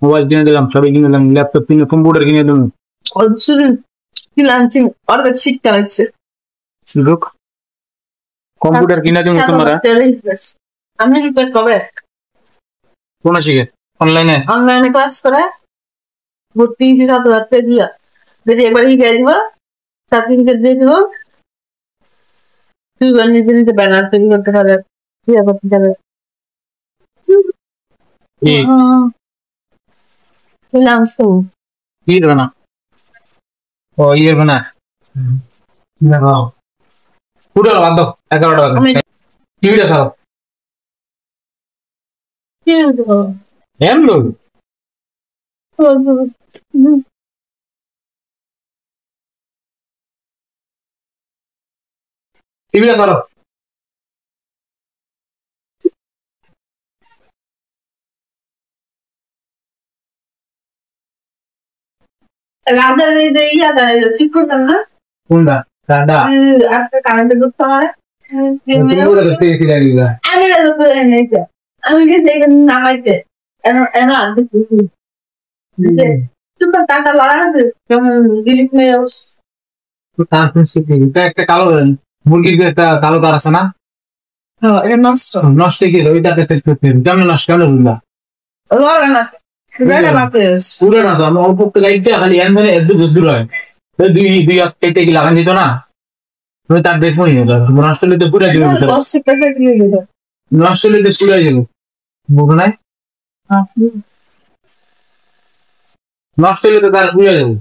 Mobile কিনে দিলাম, সবই কিনে দিলাম, ল্যাপটপ কিনে, কম্পিউটার কিনে দিলাম। Olsun freelancing orada cheat kalesi. সুযোগ কম্পিউটার কিনে দিব তোমরা। আমি রিপোর্ট কবে কোন শিখে অনলাইনে ক্লাস করে ভর্তি 7,000 টাকা দিয়া যদি একবার গিয়ে দিব সার্টিফিকেট দিয়ে দিব তুই নিজে নিজে ব্যানার তৈরি করতে পারে ইয়ে করতে যাবে ফ্রিল্যান্সিং কি বানা ও ইয়ে বানা না বাও পুরো বাদ দাও 11টা বাজে টিভি দেখাও কি দেবো এমন টিভি দেখাও রাজা ইয়া ঠিক করতাম না কোনটা কান্ডা আজকে কারেন্ট ঢুকতে হয় আমি যে দেখেন নামাইতে সুপার টাকা লড়াবে যেমন দিলীপ মেয়স একটা কালো মুরগির একটা কালো তার আছে না এটা নষ্ট নষ্ট কি ওইটাতে কেমন নষ্ট কেন বুঝলা লড়ে না পুরো না তো আমি অল্প একটা লাইটটা খালি এখানে একটু দূর হয় দুই দুই কেটে কি লাগান দিত না তুমি তার দেখবো নষ্ট হলে তো পুরো যাবে নষ্ট হলে তো পুরো যাবে বুঝো নাই নষ্ট হলে তো তার পুরো যাবে